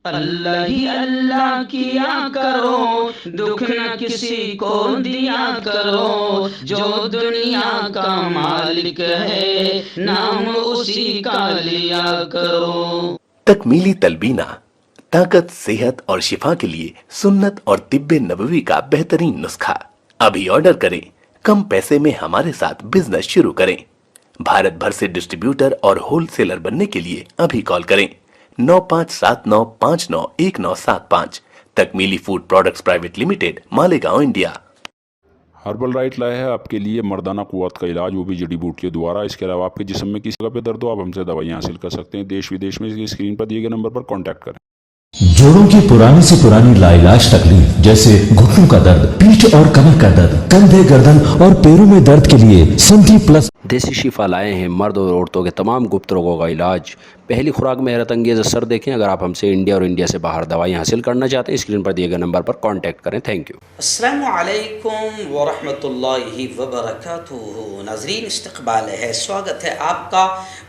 اللہ ہی اللہ کیا کرو، دکھ نہ کسی کو دیا کرو، جو دنیا کا مالک ہے نام اسی کا لیا کرو۔ تکمیلی تلبینہ طاقت، صحت اور شفا کے لیے سنت اور طب نبوی کا بہترین نسخہ۔ ابھی آرڈر کریں، کم پیسے میں ہمارے ساتھ بزنس شروع کریں۔ بھارت بھر سے ڈسٹریبیوٹر اور ہول سیلر بننے کے لیے ابھی کال کریں 9579591975۔ Takmeeli food products private limited, Malegaon, India. Herbal right لائے ہے آپ کے لیے مردانہ قوت کا علاج، وہ بھی جڑی بوٹیوں دوارا۔ اس کے علاوہ آپ کے جسم میں کسی جگہ پہ درد ہو، آپ ہم سے دوائیاں حاصل کر سکتے ہیں دیش ودیش میں۔ اسکرین پر دیے گئے نمبر پر کانٹیکٹ کریں۔ جوڑوں کی پرانی سے پرانی لاعلاج تکلیف جیسے گھٹنوں کا درد، پیٹھ اور کمر کا درد، کندھے، گردن اور پیروں میں درد کے لیے سنٹی پلس دیسی شفا لائے ہیں مرد اور عورتوں کے تمام گپت روگوں کا علاج۔ پہلی خوراک میں حیرت انگیز اثر دیکھیں۔ اگر آپ ہم سے انڈیا اور انڈیا سے باہر دوائیں حاصل کرنا چاہتے ہیں، اسکرین پر دیے گئے نمبر پر کانٹیکٹ کریں۔ Thank you. السلام علیکم ورحمۃ اللہ وبرکاتہ۔ ناظرین، استقبال ہے، سواگت ہے آپ کا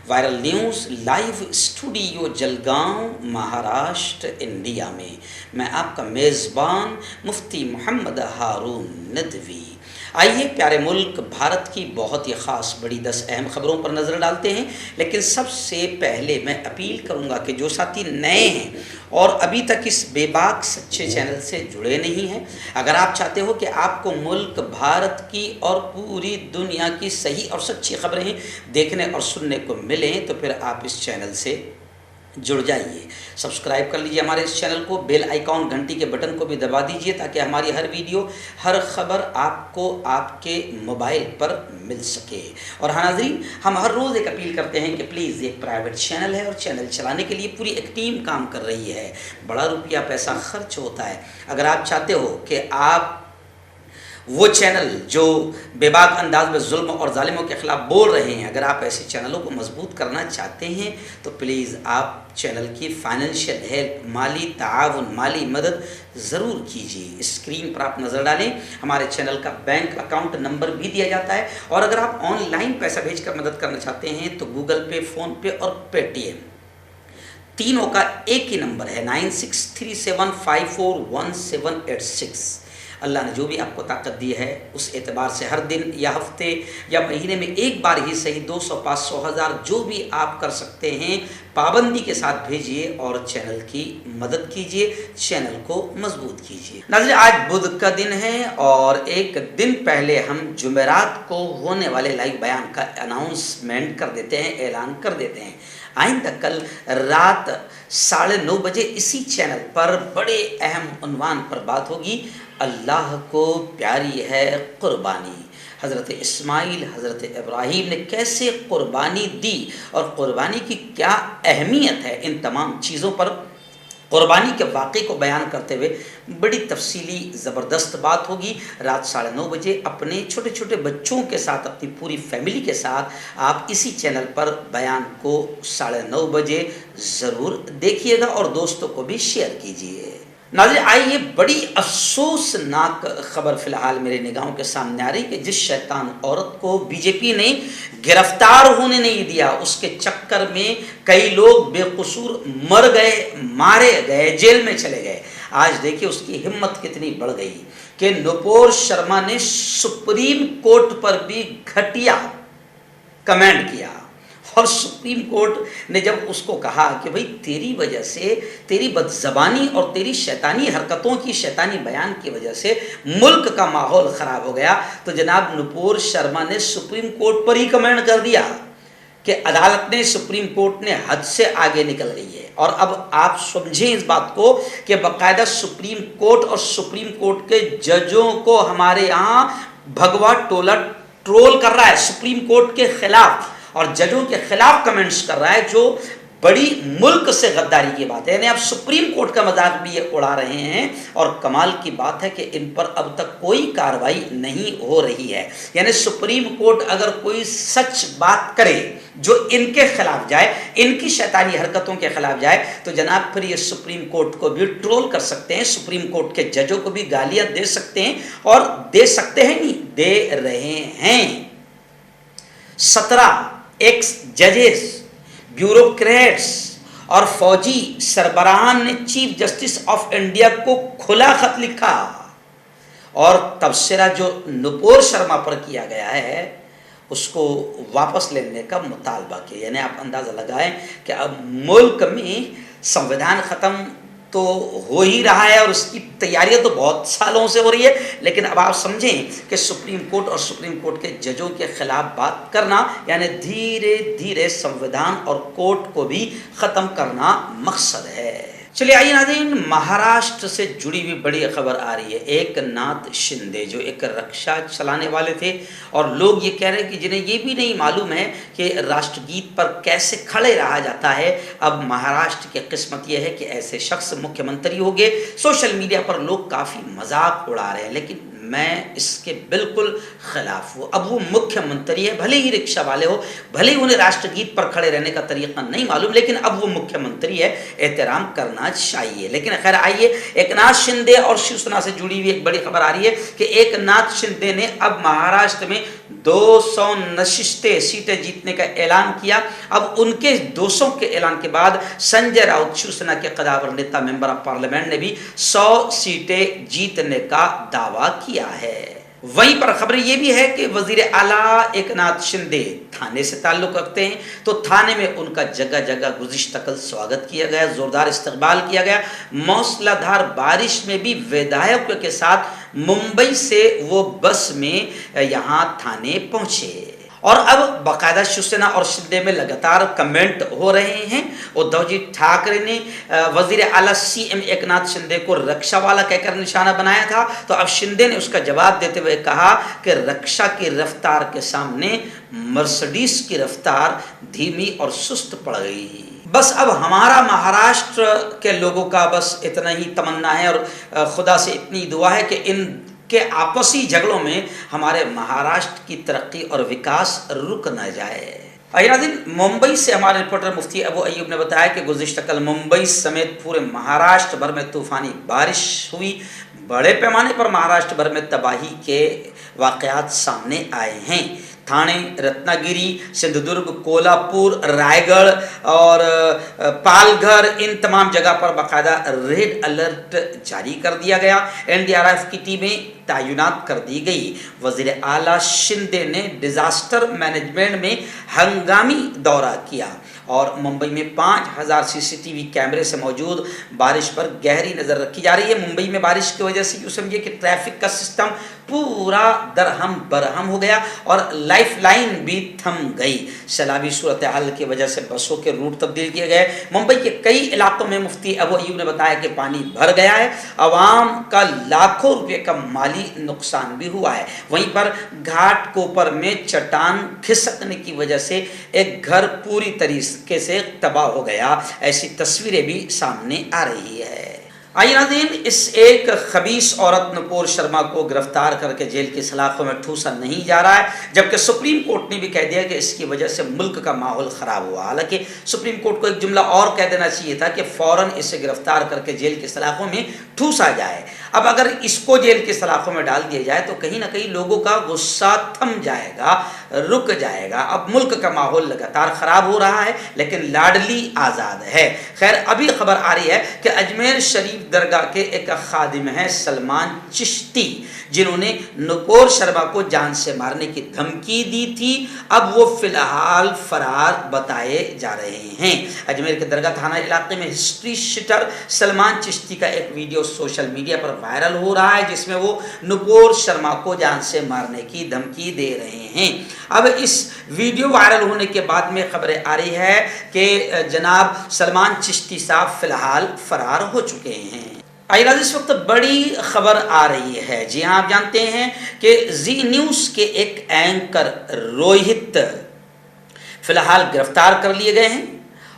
viral news live studio Jalgaon, Maharashtra, India میں۔ میں آپ کا میزبان مفتی محمد ہارون ندوی۔ آئیے پیارے ملک بھارت کی بہت ہی خاص بڑی 10 اہم خبروں پر نظر ڈالتے ہیں، لیکن سب سے پہلے میں اپیل کروں گا کہ جو ساتھی نئے ہیں اور ابھی تک اس بے باک سچے چینل سے جڑے نہیں ہیں، اگر آپ چاہتے ہو کہ آپ کو ملک بھارت کی اور پوری دنیا کی صحیح اور سچی خبریں دیکھنے اور سننے کو ملیں تو پھر آپ اس چینل سے جڑ جائیے۔ سبسکرائب کر لیجیے ہمارے اس چینل کو، بیل آئیکن گھنٹی کے بٹن کو بھی دبا دیجیے تاکہ ہماری ہر ویڈیو، ہر خبر آپ کو آپ کے موبائل پر مل سکے۔ اور ہاں ناظرین، ہم ہر روز ایک اپیل کرتے ہیں کہ پلیز، ایک پرائیویٹ چینل ہے اور چینل چلانے کے لیے پوری ایک ٹیم کام کر رہی ہے، بڑا روپیہ پیسہ خرچ ہوتا ہے۔ اگر آپ چاہتے ہو کہ آپ وہ چینل جو بے باک انداز میں ظلم اور ظالموں کے خلاف بول رہے ہیں، اگر آپ ایسے چینلوں کو مضبوط کرنا چاہتے ہیں تو پلیز آپ چینل کی فائنینشیل ہیلپ، مالی تعاون، مالی مدد ضرور کیجیے۔ اسکرین پر آپ نظر ڈالیں، ہمارے چینل کا بینک اکاؤنٹ نمبر بھی دیا جاتا ہے، اور اگر آپ آن لائن پیسہ بھیج کر مدد کرنا چاہتے ہیں تو گوگل پے، فون پے اور پے ٹی ایم تینوں کا ایک ہی نمبر ہے 9637541786۔ اللہ نے جو بھی آپ کو طاقت دی ہے اس اعتبار سے ہر دن یا ہفتے یا مہینے میں ایک بار ہی صحیح 200، 500، 1000 جو بھی آپ کر سکتے ہیں پابندی کے ساتھ بھیجیے اور چینل کی مدد کیجیے، چینل کو مضبوط کیجیے۔ ناظرین، آج بدھ کا دن ہے اور ایک دن پہلے ہم جمعرات کو ہونے والے لائیو بیان کا اناؤنسمنٹ کر دیتے ہیں، اعلان کر دیتے ہیں۔ آئندہ کل رات 9:30 بجے اسی چینل پر بڑے اہم عنوان پر بات ہوگی، اللہ کو پیاری ہے قربانی۔ حضرت اسماعیل، حضرت ابراہیم نے کیسے قربانی دی اور قربانی کی کیا اہمیت ہے، ان تمام چیزوں پر قربانی کے واقعے کو بیان کرتے ہوئے بڑی تفصیلی زبردست بات ہوگی۔ رات 9:30 بجے اپنے چھوٹے چھوٹے بچوں کے ساتھ، اپنی پوری فیملی کے ساتھ آپ اسی چینل پر بیان کو 9:30 بجے ضرور دیکھیے گا اور دوستوں کو بھی شیئر کیجیے۔ ناظرین، آئیے بڑی افسوسناک خبر فی الحال میرے نگاہوں کے سامنے آ رہی کہ جس شیطان عورت کو بی جے پی نے گرفتار ہونے نہیں دیا، اس کے چکر میں کئی لوگ بے قصور مر گئے، مارے گئے، جیل میں چلے گئے۔ آج دیکھیے اس کی ہمت کتنی بڑھ گئی کہ نپور شرما نے سپریم کورٹ پر بھی گھٹیا کمنٹ کیا، اور سپریم کورٹ نے جب اس کو کہا کہ بھئی تیری وجہ سے، تیری بدزبانی اور تیری شیطانی حرکتوں کی، شیطانی بیان کی وجہ سے ملک کا ماحول خراب ہو گیا، تو جناب نپور شرما نے سپریم کورٹ پر ہی کمنٹ کر دیا کہ عدالت نے، سپریم کورٹ نے حد سے آگے نکل گئی ہے۔ اور اب آپ سمجھیں اس بات کو کہ باقاعدہ سپریم کورٹ اور سپریم کورٹ کے ججوں کو ہمارے یہاں بھگوا ٹولہ ٹرول کر رہا ہے، سپریم کورٹ کے خلاف اور ججوں کے خلاف کمنٹس کر رہا ہے، جو بڑی ملک سے غداری کی بات ہے۔ یعنی اب سپریم کورٹ کا مذاق بھی یہ اڑا رہے ہیں، اور کمال کی بات ہے کہ ان پر اب تک کوئی کارروائی نہیں ہو رہی ہے۔ یعنی سپریم کورٹ اگر کوئی سچ بات کرے جو ان کے خلاف جائے، ان کی شیطانی حرکتوں کے خلاف جائے، تو جناب پھر یہ سپریم کورٹ کو بھی ٹرول کر سکتے ہیں، سپریم کورٹ کے ججوں کو بھی گالیاں دے سکتے ہیں، اور دے سکتے ہیں نہیں، دے رہے ہیں۔ 17 ایکس ججز، بیوروکریٹس اور فوجی سربراہان نے چیف جسٹس آف انڈیا کو کھلا خط لکھا اور تبصرہ جو نپور شرما پر کیا گیا ہے اس کو واپس لینے کا مطالبہ کیا. یعنی آپ اندازہ لگائیں کہ اب ملک میں سنویدھان ختم تو ہو ہی رہا ہے اور اس کی تیاریاں تو بہت سالوں سے ہو رہی ہے, لیکن اب آپ سمجھیں کہ سپریم کورٹ اور سپریم کورٹ کے ججوں کے خلاف بات کرنا یعنی دھیرے دھیرے سنویدھان اور کورٹ کو بھی ختم کرنا مقصد ہے. چلیے آئیے ناظرین, مہاراشٹر سے جڑی ہوئی بڑی خبر آ رہی ہے. ایک ناتھ شندے جو ایک رکشا چلانے والے تھے اور لوگ یہ کہہ رہے ہیں کہ جنہیں یہ بھی نہیں معلوم ہے کہ راشٹر گیت پر کیسے کھڑے رہا جاتا ہے, اب مہاراشٹر کی قسمت یہ ہے کہ ایسے شخص مکھیہ منتری ہو گئے. سوشل میڈیا پر لوگ کافی مذاق اڑا رہے ہیں, لیکن میں اس کے بالکل خلاف ہوں. اب وہ مکھیہ منتری ہے, بھلے ہی رکشا والے ہو, بھلے ہی انہیں راشٹر گیت پر کھڑے رہنے کا طریقہ نہیں معلوم, لیکن اب وہ مکھیہ منتری ہے, احترام کرنا چاہیے. لیکن خیر آئیے, ایک ناتھ شندے اور شیو سینا سے جڑی ہوئی ایک بڑی خبر آ رہی ہے کہ ایک ناتھ شندے نے اب مہاراشٹر میں 200 سیٹیں جیتنے کا اعلان کیا. اب ان کے 200 کے اعلان کے بعد سنجے راؤت شیو سینا کے قداور نیتا ممبر آف پارلیمنٹ نے بھی 100 سیٹیں جیتنے کا دعویٰ کیا ہے. وہیں پر خبر یہ بھی ہے کہ وزیر اعلیٰ ایک ناتھ شندے تھانے سے تعلق رکھتے ہیں, تو تھانے میں ان کا جگہ جگہ گزشتہ کل سواگت کیا گیا, زوردار استقبال کیا گیا. موسلا دھار بارش میں بھی ودھایکوں کے ساتھ ممبئی سے وہ بس میں یہاں تھانے پہنچے. اور اب باقاعدہ شیو سینا اور شندے میں لگاتار کمنٹ ہو رہے ہیں. ادھو جی ٹھاکرے نے وزیر اعلیٰ سی ایم ایک ناتھ شندے کو رکشا والا کہہ کر نشانہ بنایا تھا, تو اب شندے نے اس کا جواب دیتے ہوئے کہا کہ رکشا کی رفتار کے سامنے مرسڈیز کی رفتار دھیمی اور سست پڑ گئی. بس اب ہمارا مہاراشٹر کے لوگوں کا بس اتنا ہی تمنا ہے اور خدا سے اتنی دعا ہے کہ ان کہ آپسی جھگڑوں میں ہمارے مہاراشٹر کی ترقی اور وکاس رک نہ جائے. ناظرین, ممبئی سے ہمارے رپورٹر مفتی ابو ایوب نے بتایا کہ گزشتہ کل ممبئی سمیت پورے مہاراشٹر بھر میں طوفانی بارش ہوئی. بڑے پیمانے پر مہاراشٹر بھر میں تباہی کے واقعات سامنے آئے ہیں. تھانے, رتنا گیری, سندھ درگ, کولہاپور, رائے گڑھ اور پال گھر, ان تمام جگہ پر باقاعدہ ریڈ الرٹ جاری کر دیا گیا. NDRF کی ٹیمیں تعینات کر دی گئی. وزیر اعلیٰ شندے نے ڈیزاسٹر مینجمنٹ میں ہنگامی دورہ کیا اور ممبئی میں 5000 CCTV کیمرے سے موجود بارش پر گہری نظر رکھی جا رہی ہے. ممبئی میں بارش کی وجہ سے یوں سمجھیے کہ ٹریفک کا سسٹم پورا درہم برہم ہو گیا اور لائف لائن بھی تھم گئی. سیلابی صورتحال کی وجہ سے بسوں کے روٹ تبدیل کیے گئے. ممبئی کے کئی علاقوں میں مفتی ابو ایوب نے بتایا کہ پانی بھر گیا ہے. عوام کا لاکھوں روپے کا مالی نقصان بھی ہوا ہے. وہیں پر گھاٹ کوپر میں چٹان کھسکنے کی وجہ سے ایک گھر پوری طریقے سے تباہ ہو گیا. ایسی تصویریں بھی سامنے آ رہی ہے. آئیے ناظرین, اس ایک خبیث عورت نپور شرما کو گرفتار کر کے جیل کی سلاخوں میں ٹھوسا نہیں جا رہا ہے, جبکہ سپریم کورٹ نے بھی کہہ دیا کہ اس کی وجہ سے ملک کا ماحول خراب ہوا. حالانکہ سپریم کورٹ کو ایک جملہ اور کہہ دینا چاہیے تھا کہ فوراً اسے گرفتار کر کے جیل کی سلاخوں میں ٹھوسا جائے. اب اگر اس کو جیل کی سلاخوں میں ڈال دیا جائے تو کہیں نہ کہیں لوگوں کا غصہ تھم جائے گا, رک جائے گا. اب ملک کا ماحول لگاتار خراب ہو رہا ہے, لیکن لاڈلی آزاد ہے. خیر, ابھی خبر آ رہی ہے کہ اجمیر شریف درگاہ کے ایک خادم ہیں سلمان چشتی, جنہوں نے نپور شرما کو جان سے مارنے کی دھمکی دی تھی. اب وہ فی الحال فرار بتائے جا رہے ہیں. اجمیر کے درگاہ تھانہ علاقے میں ہسٹری شیٹر سلمان چشتی کا ایک ویڈیو سوشل میڈیا پر وائرل ہو رہا ہے, جس میں وہ نپور شرما کو جان سے مارنے کی دھمکی دے رہے ہیں. اب اس ویڈیو وائرل ہونے کے بعد میں خبریں آ رہی ہے کہ جناب سلمان چشتی صاحب فی الحال فرار ہو چکے ہیں. اس وقت بڑی خبر آ رہی ہے. جی ہاں, آپ جانتے ہیں کہ زی نیوز کے ایک اینکر روہت فی الحال گرفتار کر لیے گئے ہیں.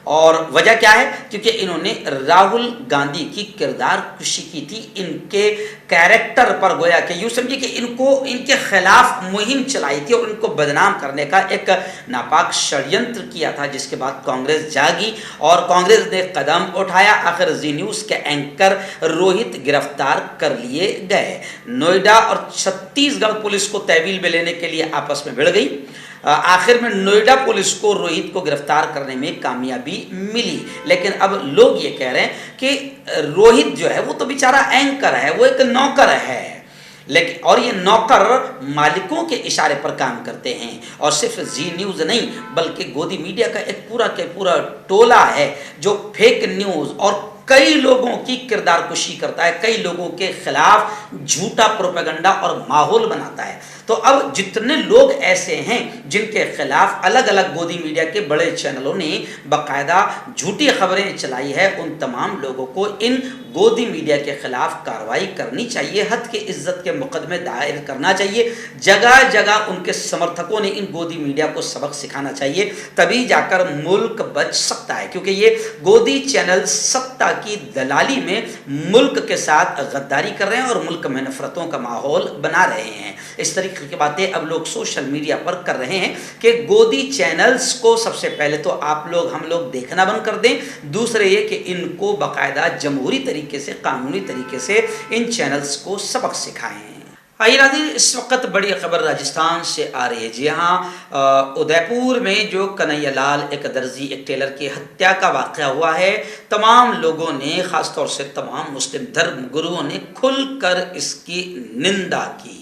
اور وجہ کیا ہے؟ کیونکہ انہوں نے راہل گاندھی کی کردار کشی کی تھی. ان کے کیریکٹر پر گویا کہ یوں سمجھے کہ ان کے خلاف مہم چلائی تھی اور ان کو بدنام کرنے کا ایک ناپاک شڑینتر کیا تھا, جس کے بعد کانگریس جاگی اور کانگریس نے قدم اٹھایا. آخر زی نیوز کے اینکر روہت گرفتار کر لیے گئے. نوئیڈا اور چھتیس گڑھ پولیس کو تحویل میں لینے کے لیے آپس میں بھڑ گئی. آخر میں نوئیڈا پولیس کو روہت کو گرفتار کرنے میں کامیابی ملی، لیکن اب لوگ یہ کہہ رہے ہیں کہ روہت جو ہے وہ تو بیچارہ اینکر ہے، وہ ایک نوکر ہے، لیکن اور یہ نوکر مالکوں کے اشارے پر کام کرتے ہیں، اور صرف زی نیوز نہیں بلکہ گودی میڈیا کا ایک پورا ٹولہ ہے جو فیک نیوز اور کئی لوگوں کی کردار کشی کرتا ہے، کئی لوگوں کے خلاف جھوٹا پروپیگنڈا اور ماحول بناتا ہے۔ تو اب جتنے لوگ ایسے ہیں جن کے خلاف الگ الگ گودی میڈیا کے بڑے چینلوں نے باقاعدہ جھوٹی خبریں چلائی ہے، ان تمام لوگوں کو ان گودی میڈیا کے خلاف کارروائی کرنی چاہیے، حد کے عزت کے مقدمے دائر کرنا چاہیے، جگہ جگہ ان کے سمرتھکوں نے ان گودی میڈیا کو سبق سکھانا چاہیے، تبھی جا کر ملک بچ سکتا ہے، کیونکہ یہ گودی چینل سطح کی دلالی میں ملک کے ساتھ غداری کر رہے ہیں اور ملک میں نفرتوں کا ماحول بنا رہے ہیں۔ اس طریقے کی باتیں اب لوگ سوشل میڈیا پر کر رہے ہیں کہ گودی چینلز کو سب سے پہلے تو ہم لوگ دیکھنا بند کر دیں، دوسرے یہ کہ ان کو باقاعدہ جمہوری طریقے سے، قانونی طریقے سے ان چینلز کو سبق سکھائیں۔ آئیے ناظرین، اس وقت بڑی خبر راجستھان سے آ رہی ہے۔ جی ہاں، ادے پور میں جو کنہیا لال ایک درزی ایک ٹیلر کی ہتیا کا واقعہ ہوا ہے، تمام لوگوں نے، خاص طور سے تمام مسلم دھرم گروؤں نے کھل کر اس کی نندا کی۔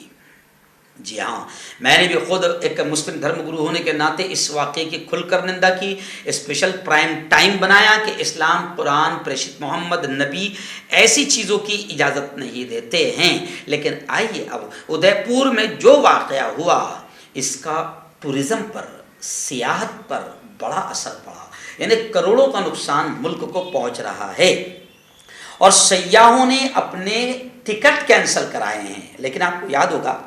جی ہاں، میں نے بھی خود ایک مسلم دھرم گرو ہونے کے ناطے اس واقعے کی کھل کر نندا کی، اسپیشل پرائم ٹائم بنایا کہ اسلام، قرآن، پریشت محمد نبی ایسی چیزوں کی اجازت نہیں دیتے ہیں۔ لیکن آئیے اب ادے پور میں جو واقعہ ہوا، اس کا ٹورزم پر، سیاحت پر بڑا اثر پڑا، یعنی کروڑوں کا نقصان ملک کو پہنچ رہا ہے، اور سیاحوں نے اپنے ٹکٹ کینسل کرائے ہیں۔ لیکن آپ کو یاد ہوگا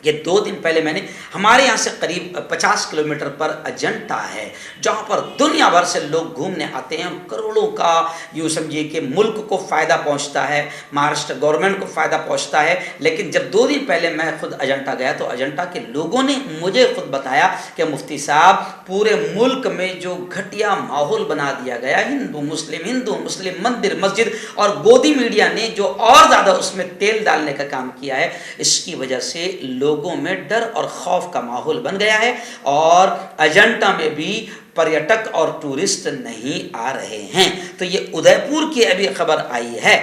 کہ 2 دن پہلے میں نے ہمارے یہاں سے قریب 50 کلومیٹر پر اجنتا ہے، جہاں پر دنیا بھر سے لوگ گھومنے آتے ہیں، کروڑوں کا یوں سمجھیے کہ ملک کو فائدہ پہنچتا ہے، مہاراشٹر گورنمنٹ کو فائدہ پہنچتا ہے۔ لیکن جب 2 دن پہلے میں خود اجنتا گیا تو اجنتا کے لوگوں نے مجھے خود بتایا کہ مفتی صاحب، پورے ملک میں جو گھٹیا ماحول بنا دیا گیا، ہندو مسلم مندر مسجد، اور گودی میڈیا نے جو اور زیادہ اس میں تیل ڈالنے کا کام کیا ہے، اس کی وجہ سے لوگوں میں ڈر اور خوف کا ماحول بن گیا ہے، اور اجنتا میں بھی پریٹک اور ٹورسٹ نہیں آ رہے ہیں۔ تو یہ ادے پور کی ابھی خبر آئی ہے،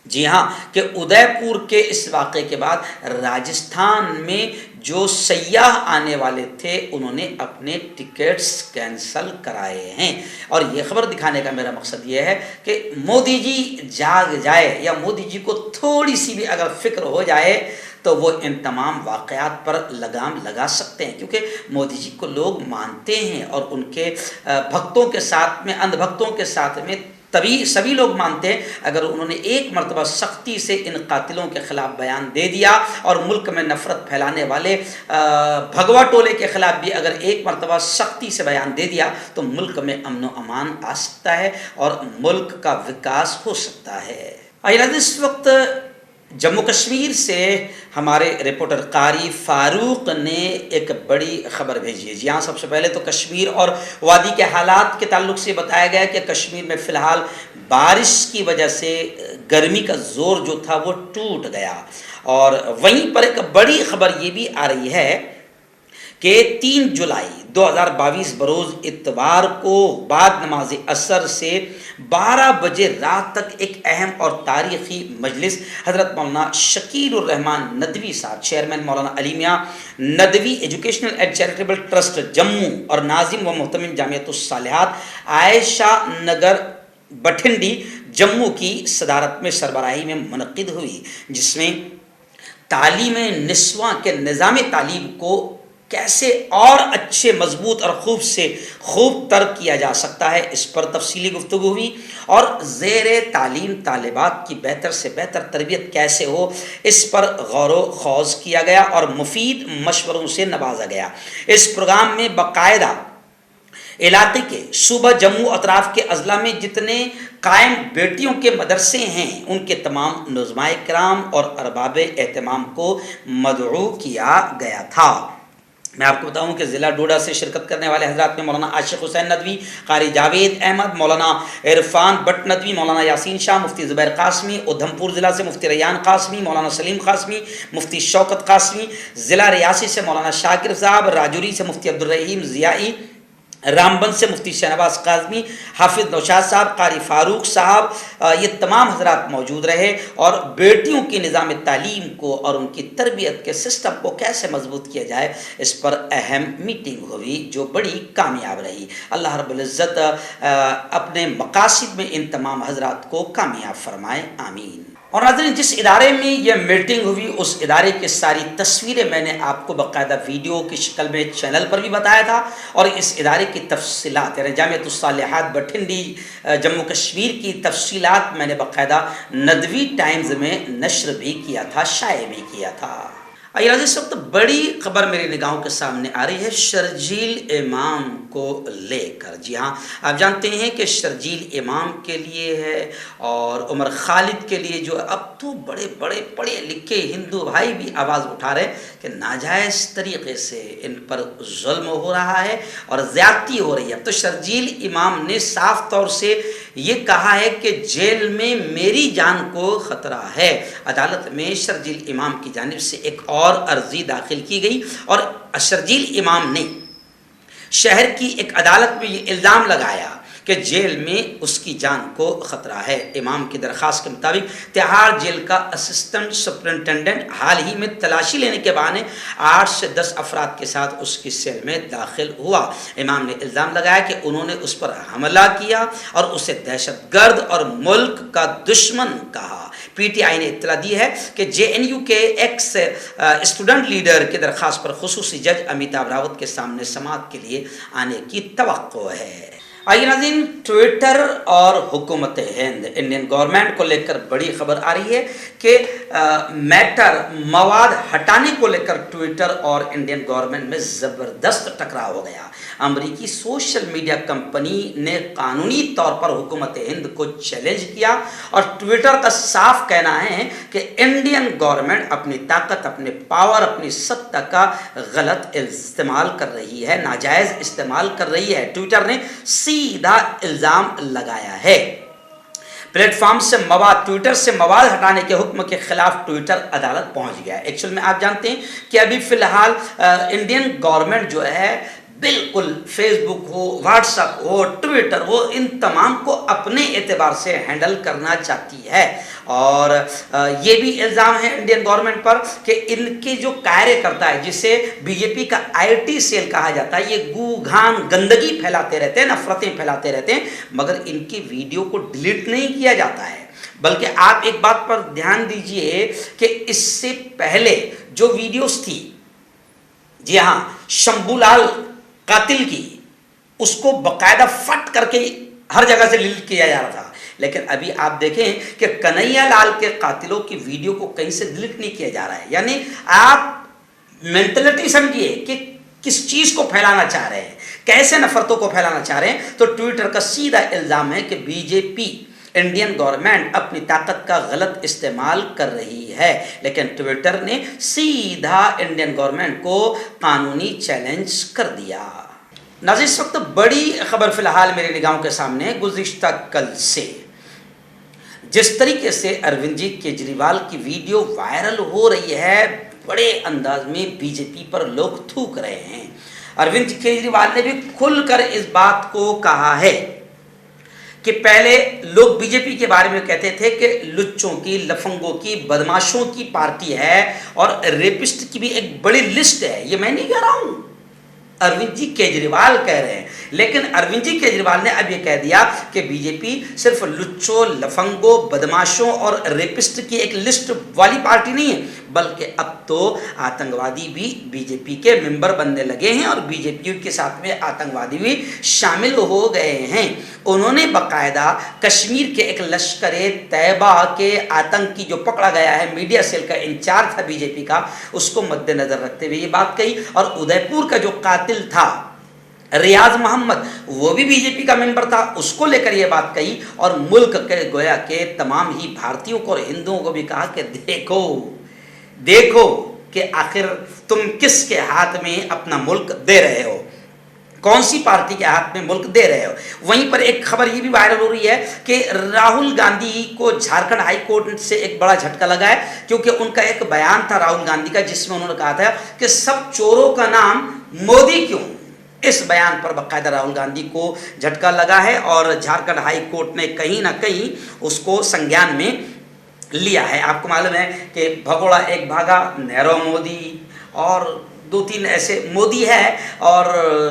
جی ہاں، کہ ادے پور کے اس واقعے کے بعد راجستھان میں جو سیاح آنے والے تھے انہوں نے اپنے ٹکٹس کینسل کرائے ہیں۔ اور یہ خبر دکھانے کا میرا مقصد یہ ہے کہ مودی جی جاگ جائے، یا مودی جی کو تھوڑی سی بھی اگر فکر ہو جائے تو وہ ان تمام واقعات پر لگام لگا سکتے ہیں، کیونکہ مودی جی کو لوگ مانتے ہیں، اور ان کے بھکتوں کے ساتھ میں، اندھ بھکتوں کے ساتھ میں تبھی سبھی لوگ مانتے ہیں اگر انہوں نے ایک مرتبہ سختی سے ان قاتلوں کے خلاف بیان دے دیا، اور ملک میں نفرت پھیلانے والے بھگوا ٹولے کے خلاف بھی اگر ایک مرتبہ سختی سے بیان دے دیا، تو ملک میں امن و امان آ سکتا ہے اور ملک کا وکاس ہو سکتا ہے۔ اس وقت جموں کشمیر سے ہمارے رپورٹر قاری فاروق نے ایک بڑی خبر بھیجی ہے۔ جی ہاں، سب سے پہلے تو کشمیر اور وادی کے حالات کے تعلق سے بتایا گیا کہ کشمیر میں فی الحال بارش کی وجہ سے گرمی کا زور جو تھا وہ ٹوٹ گیا، اور وہیں پر ایک بڑی خبر یہ بھی آ رہی ہے کہ 3 جولائی 2022 بروز اتوار کو بعد نماز عصر سے 12 بجے رات تک ایک اہم اور تاریخی مجلس حضرت مولانا شکیل الرحمان ندوی صاحب، chairman Maulana Ali Mian Nadwi educational and charitable trust Jammu اور ناظم و محتمم جامعۃ الصالحات عائشہ نگر بٹھنڈی جموں کی صدارت میں سربراہی میں منعقد ہوئی، جس میں تعلیم نسواں کے نظام تعلیم کو کیسے اور اچھے، مضبوط اور خوب تر کیا جا سکتا ہے، اس پر تفصیلی گفتگو ہوئی، اور زیر تعلیم طالبات کی بہتر سے بہتر تربیت کیسے ہو اس پر غور و خوض کیا گیا اور مفید مشوروں سے نوازا گیا۔ اس پروگرام میں باقاعدہ علاقے کے صوبہ جموں اطراف کے اضلاع میں جتنے قائم بیٹیوں کے مدرسے ہیں ان کے تمام نظماء کرام اور ارباب اہتمام کو مدعو کیا گیا تھا۔ میں آپ کو بتاؤں کہ ضلع ڈوڈا سے شرکت کرنے والے حضرات میں مولانا عاشق حسین ندوی، قاری جاوید احمد، مولانا عرفان بٹ ندوی، مولانا یاسین شاہ، مفتی زبیر قاسمی، ادھم پور ضلع سے مفتی ریان قاسمی، مولانا سلیم قاسمی، مفتی شوکت قاسمی، ضلع ریاسی سے مولانا شاکر صاحب، راجوری سے مفتی عبدالرحیم ضیائی، رامبند سے مفتی شہنواز قاسمی، حافظ نوشاد صاحب، قاری فاروق صاحب، یہ تمام حضرات موجود رہے اور بیٹیوں کی نظام تعلیم کو اور ان کی تربیت کے سسٹم کو کیسے مضبوط کیا جائے اس پر اہم میٹنگ ہوئی جو بڑی کامیاب رہی۔ اللہ رب العزت اپنے مقاصد میں ان تمام حضرات کو کامیاب فرمائے، آمین۔ اور ناظرین، جس ادارے میں یہ میٹنگ ہوئی اس ادارے کی ساری تصویریں میں نے آپ کو باقاعدہ ویڈیو کی شکل میں چینل پر بھی بتایا تھا، اور اس ادارے کی تفصیلات یعنی جامعۃ الصالحات بٹھنڈی جموں کشمیر کی تفصیلات میں نے باقاعدہ ندوی ٹائمز میں نشر بھی کیا تھا، شائع بھی کیا تھا۔ آئیے اس وقت بڑی خبر میری نگاہوں کے سامنے آ رہی ہے شرجیل امام کو لے کر۔ جی ہاں، آپ جانتے ہیں کہ شرجیل امام کے لیے ہے اور عمر خالد کے لیے جو اب تو بڑے بڑے پڑھے لکھے ہندو بھائی بھی آواز اٹھا رہے ہیں کہ ناجائز طریقے سے ان پر ظلم ہو رہا ہے اور زیادتی ہو رہی ہے۔ اب تو شرجیل امام نے صاف طور سے یہ کہا ہے کہ جیل میں میری جان کو خطرہ ہے۔ عدالت میں شرجیل امام کی جانب سے ایک اور عرضی داخل کی گئی اور شرجیل امام نے شہر کی ایک عدالت میں یہ الزام لگایا کہ جیل میں اس کی جان کو خطرہ ہے۔ امام کی درخواست کے مطابق تہاڑ جیل کا اسسٹنٹ سپرنٹینڈنٹ حال ہی میں تلاشی لینے کے بہانے 8 سے 10 افراد کے ساتھ اس کی سیل میں داخل ہوا۔ امام نے الزام لگایا کہ انہوں نے اس پر حملہ کیا اور اسے دہشت گرد اور ملک کا دشمن کہا۔ پی ٹی آئی نے اطلاع دی ہے کہ جے این یو کے ایکس اسٹوڈنٹ لیڈر کی درخواست پر خصوصی جج امیتابھ راوت کے سامنے سماعت کے لیے آنے کی توقع ہے۔ آئیے ناظرین، ٹویٹر اور حکومت ہند انڈین گورنمنٹ کو لے کر بڑی خبر آ رہی ہے کہ میٹر مواد ہٹانے کو لے کر ٹویٹر اور انڈین گورنمنٹ میں زبردست ٹکراؤ ہو گیا۔ امریکی سوشل میڈیا کمپنی نے قانونی طور پر حکومت ہند کو چیلنج کیا اور ٹویٹر کا صاف کہنا ہے کہ انڈین گورنمنٹ اپنی طاقت، اپنے پاور، اپنی سطح کا غلط استعمال کر رہی ہے، ناجائز استعمال کر رہی ہے۔ ٹویٹر نے سیدھا الزام لگایا ہے۔ پلیٹ فارم سے ٹویٹر سے مواد ہٹانے کے حکم کے خلاف ٹویٹر عدالت پہنچ گیا ہے۔ ایکچوئل میں آپ جانتے ہیں کہ ابھی فی الحال انڈین گورنمنٹ جو ہے بالکل فیس بک ہو، واٹس ایپ ہو، ٹویٹر ہو، ان تمام کو اپنے اعتبار سے ہینڈل کرنا چاہتی ہے، اور یہ بھی الزام ہے انڈین گورنمنٹ پر کہ ان کے جو کاریہ کرتا ہے جسے بی جے پی کا آئی ٹی سیل کہا جاتا ہے، یہ گو گھان گندگی پھیلاتے رہتے ہیں، نفرتیں پھیلاتے رہتے ہیں، مگر ان کی ویڈیو کو ڈیلیٹ نہیں کیا جاتا ہے۔ بلکہ آپ ایک بات پر دھیان دیجئے کہ اس سے پہلے جو ویڈیوز تھی، جی ہاں، شمبھو لال قاتل کی، اس کو باقاعدہ فٹ کر کے ہر جگہ سے ڈیلیٹ کیا جا رہا تھا، لیکن ابھی آپ دیکھیں کہ کنہیا لال کے قاتلوں کی ویڈیو کو کہیں سے ڈیلیٹ نہیں کیا جا رہا ہے۔ یعنی آپ مینٹلٹی سمجھیے کہ کس چیز کو پھیلانا چاہ رہے ہیں، کیسے نفرتوں کو پھیلانا چاہ رہے ہیں۔ تو ٹویٹر کا سیدھا الزام ہے کہ بی جے پی انڈین گورنمنٹ اپنی طاقت کا غلط استعمال کر رہی ہے، لیکن ٹویٹر نے سیدھا انڈین گورنمنٹ کو قانونی چیلنج کر دیا۔ ناظرین، اس وقت بڑی خبر فی الحال میری نگاہوں کے سامنے گزشتہ کل سے جس طریقے سے اروند جی کیجریوال کی ویڈیو وائرل ہو رہی ہے، بڑے انداز میں بی جے پی پر لوگ تھوک رہے ہیں۔ اروند کیجریوال نے بھی کھل کر اس بات کو کہا ہے کہ پہلے لوگ بی جے پی کے بارے میں کہتے تھے کہ لچوں کی، لفنگوں کی، بدماشوں کی پارٹی ہے اور ریپسٹ کی بھی ایک بڑی لسٹ ہے۔ یہ میں نہیں کہہ رہا ہوں، اروند جی کیجریوال کہہ رہے ہیں، لیکن اروند جی کیجریوال نے اب یہ کہہ دیا کہ بی جے پی صرف لچوں، لفنگوں، بدماشوں اور ریپسٹ کی ایک لسٹ والی پارٹی نہیں ہے، بلکہ اب تو آتنکوادی بھی بی جے پی کے ممبر بننے لگے ہیں اور بی جے پی کے ساتھ میں آتنکوادی بھی شامل ہو گئے ہیں۔ انہوں نے باقاعدہ کشمیر کے ایک لشکر طیبہ کے آتنکی جو پکڑا گیا ہے، میڈیا سیل کا انچارج تھا بی جے پی کا، اس کو مد نظر رکھتے ہوئے یہ بات کہی، اور ادے پور کا جو قاتل تھا ریاض محمد، وہ بھی بی جے پی کا ممبر تھا، اس کو لے کر یہ بات کہی، اور ملک کے گویا کے تمام ہی بھارتیوں کو اور ہندوؤں کو بھی کہا کہ دیکھو کہ آخر تم کس کے ہاتھ میں اپنا ملک دے رہے ہو، کون سی پارٹی کے ہاتھ میں ملک دے رہے ہو۔ وہیں پر ایک خبر یہ بھی وائرل ہو رہی ہے کہ راہل گاندھی کو جھارکھنڈ ہائی کورٹ سے ایک بڑا جھٹکا لگا ہے، کیونکہ ان کا ایک بیان تھا راہل گاندھی کا جس میں انہوں نے کہا تھا کہ سب چوروں کا نام مودی کیوں۔ اس بیان پر باقاعدہ راہل گاندھی کو جھٹکا لگا ہے اور جھارکھنڈ ہائی کورٹ نے کہیں نہ کہیں اس کو سنجان میں لیا ہے۔ آپ کو معلوم ہے کہ بھگوڑا ایک بھاگا، نیرو مودی اور 2-3 ایسے مودی ہے، اور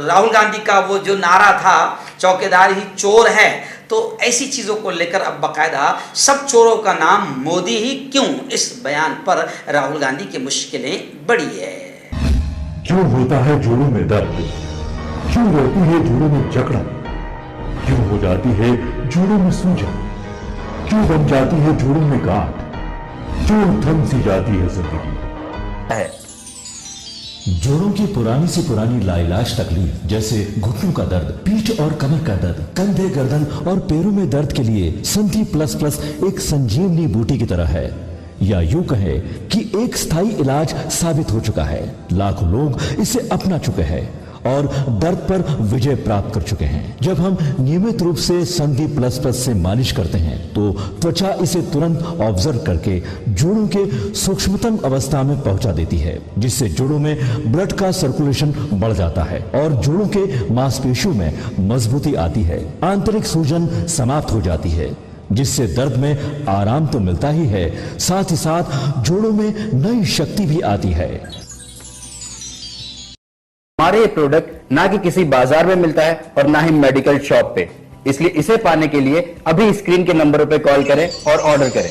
راہل گاندھی کا وہ جو نعرہ تھا چوکیدار ہی چور ہے، تو ایسی چیزوں کو لے کر اب باقاعدہ سب چوروں کا نام مودی ہی کیوں، اس بیان پر راہل گاندھی کی مشکلیں بڑی ہے۔ کیوں ہوتا ہے جوڑوں میں درد، کیوں رہتی ہے جوڑوں میں جکڑن، کیوں ہو جاتی ہے جوڑوں میں سوجن، کیوں بن جاتی ہے جوڑوں میں گاٹھ، کیوں تھم سی جاتی ہے زندگی۔ جوڑوں کی پرانی سے پرانی لاعلاج تکلیف جیسے گھٹنوں کا درد، پیٹھ اور کمر کا درد، کندھے، گردن اور پیروں میں درد کے لیے سنتھی پلس پلس ایک سنجیونی بوٹی کی طرح ہے، یا یوں کہے کہ ایک ستھائی علاج ثابت ہو چکا ہے۔ لاکھوں لوگ اسے اپنا چکے ہیں اور درد پر وجے پراپت کر چکے ہیں۔ جب ہم نیمت روپ سے سندھی پلس پلس سے مالش کرتے ہیں تو توچا اسے ترنت آبزرو کر کے جوڑوں کے سوکشمتم اوستھا میں پہنچا دیتی ہے، جس سے جوڑوں میں بلڈ کا سرکولیشن بڑھ جاتا ہے اور جوڑوں کے ماس پیشیوں میں مضبوطی آتی ہے، آنترک سوجن سماپت ہو جاتی ہے، جس سے درد میں آرام تو ملتا ہی ہے، ساتھ ہی ساتھ جوڑوں میں نئی شکتی بھی آتی ہے۔ ہمارے یہ پروڈکٹ نہ کہ کسی بازار میں ملتا ہے اور نہ ہی میڈیکل شاپ پہ، اس لیے اسے پانے کے لیے ابھی اسکرین کے نمبروں پہ کال کریں اور آرڈر کریں۔